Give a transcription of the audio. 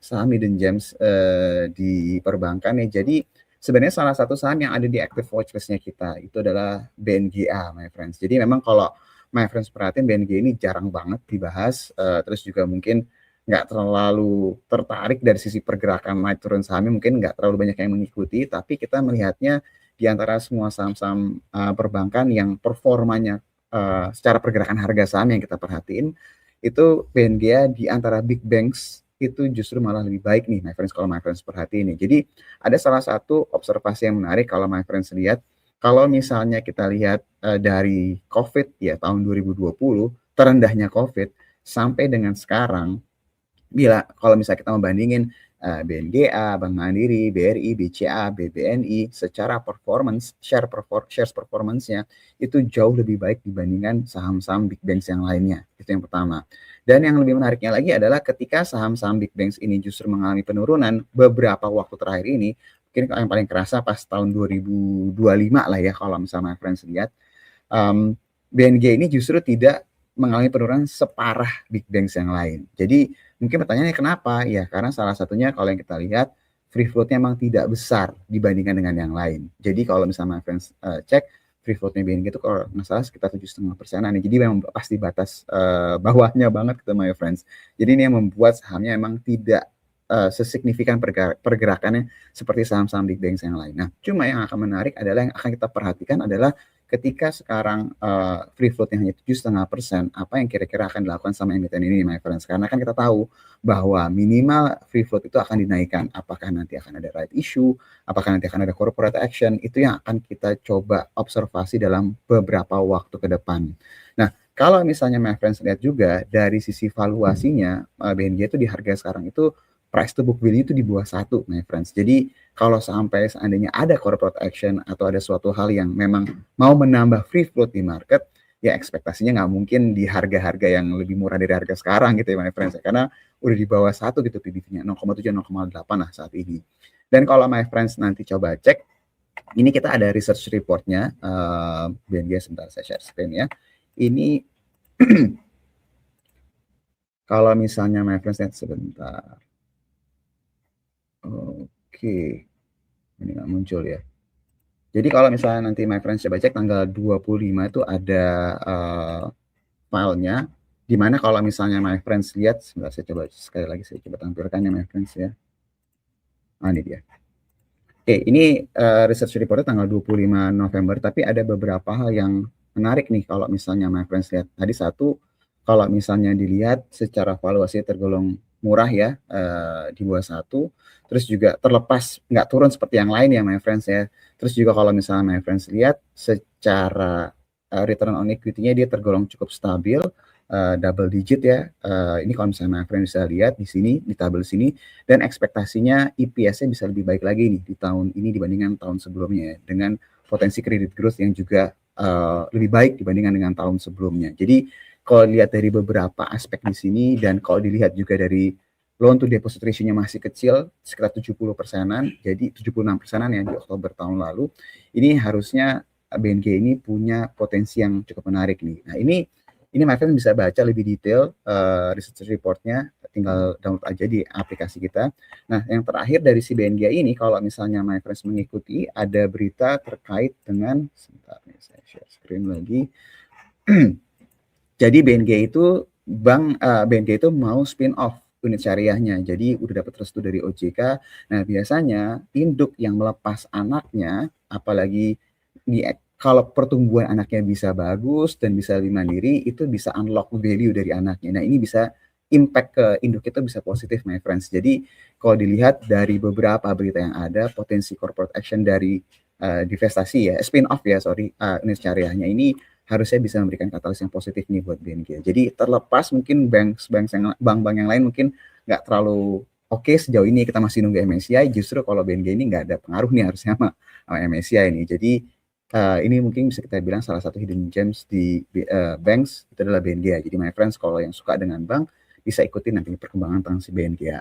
saham hidden gems, di perbankan ya. Jadi sebenarnya salah satu saham yang ada di active watchlist-nya kita itu adalah BNGA, my friends. Jadi memang kalau my friends perhatiin BNG ini jarang banget dibahas, terus juga mungkin nggak terlalu tertarik dari sisi pergerakan naik turun sahamnya, mungkin nggak terlalu banyak yang mengikuti, tapi kita melihatnya di antara semua saham-saham, perbankan yang performanya, secara pergerakan harga saham yang kita perhatiin, itu BNGA di antara big banks itu justru malah lebih baik nih my friends, kalau my friends perhatiin nih. Jadi ada salah satu observasi yang menarik kalau my friends lihat, kalau misalnya kita lihat, dari Covid ya tahun 2020, terendahnya Covid sampai dengan sekarang, kalau misalnya kita membandingin, BNGA, Bank Mandiri, BRI, BCA, BBNI secara shares performance-nya itu jauh lebih baik dibandingkan saham-saham big banks yang lainnya, itu yang pertama. Dan yang lebih menariknya lagi adalah ketika saham-saham big banks ini justru mengalami penurunan beberapa waktu terakhir ini, mungkin yang paling kerasa pas tahun 2025 lah ya kalau misalnya friends lihat, BNG ini justru tidak mengalami penurunan separah big banks yang lain. Jadi mungkin pertanyaannya kenapa? Ya karena salah satunya kalau yang kita lihat free float-nya memang tidak besar dibandingkan dengan yang lain. Jadi kalau misalnya friends cek free float-nya BNG itu kalau nggak salah sekitar 7,5%-an. Jadi memang pasti batas bawahnya banget gitu my friends. Jadi ini yang membuat sahamnya memang tidak sesignifikan pergerakannya seperti saham-saham big banks yang lain. Nah, cuma yang akan menarik adalah yang akan kita perhatikan adalah ketika sekarang free float yang hanya 7,5%, apa yang kira-kira akan dilakukan sama emiten ini, my friends? Karena kan kita tahu bahwa minimal free float itu akan dinaikkan. Apakah nanti akan ada right issue, apakah nanti akan ada corporate action, itu yang akan kita coba observasi dalam beberapa waktu ke depan. Nah, kalau misalnya my friends lihat juga dari sisi valuasinya, BNG itu di harga sekarang itu price to book value itu di bawah 1, my friends. Jadi kalau sampai seandainya ada corporate action atau ada suatu hal yang memang mau menambah free float di market, ya ekspektasinya nggak mungkin di harga-harga yang lebih murah dari harga sekarang gitu ya my friends. Karena udah di bawah 1 gitu PBV-nya, 0,7, 0,8 lah saat ini. Dan kalau my friends nanti coba cek, ini kita ada research report-nya, BNG, sebentar saya share screen ya. Ini kalau misalnya my friends lihat sebentar. Oke, ini nggak muncul ya. Jadi kalau misalnya nanti my friends coba cek tanggal 25 itu ada filenya, dimana kalau misalnya my friends lihat, sebentar saya coba sekali lagi saya coba tampilkan ya my friends ya. Nah ini dia. Oke, ini research reportnya tanggal 25 November, tapi ada beberapa hal yang menarik nih kalau misalnya my friends lihat. Tadi satu, kalau misalnya dilihat secara valuasi tergolong murah ya, di bawah 1, terus juga terlepas nggak turun seperti yang lain ya my friends ya. Terus juga kalau misalnya my friends lihat secara return on equity-nya dia tergolong cukup stabil, double digit ya. Ini kalau misalnya my friends bisa lihat di sini, di tabel sini, dan ekspektasinya EPS-nya bisa lebih baik lagi nih di tahun ini dibandingkan tahun sebelumnya ya, dengan potensi credit growth yang juga lebih baik dibandingkan dengan tahun sebelumnya. Jadi kalau dilihat dari beberapa aspek di sini dan kalau dilihat juga dari loan to deposit ratio-nya masih kecil, sekitar 70%-an, jadi 76%-an ya di Oktober tahun lalu, ini harusnya BNG ini punya potensi yang cukup menarik nih. Nah ini my friend bisa baca lebih detail research report-nya, tinggal download aja di aplikasi kita. Nah, yang terakhir dari si BNG ini, kalau misalnya my friends mengikuti, ada berita terkait dengan, sebentar nih saya share screen lagi. Jadi BNG itu mau spin off unit syariahnya. Jadi udah dapat restu dari OJK. Nah, biasanya induk yang melepas anaknya, apalagi kalau pertumbuhan anaknya bisa bagus dan bisa lebih mandiri, itu bisa unlock value dari anaknya. Nah, ini bisa impact ke induk itu bisa positif, my friends. Jadi kalau dilihat dari beberapa berita yang ada, potensi corporate action dari divestasi ya, spin off ya, unit syariahnya ini harusnya bisa memberikan katalis yang positif nih buat BNG. Jadi terlepas mungkin bank-bank yang lain mungkin nggak terlalu oke sejauh ini, kita masih nunggu MSCI, justru kalau BNG ini nggak ada pengaruh nih harusnya sama MSCI ini. Jadi ini mungkin bisa kita bilang salah satu hidden gems di banks itu adalah BNG. Jadi my friends, kalau yang suka dengan bank bisa ikuti nanti perkembangan tentang si BNG.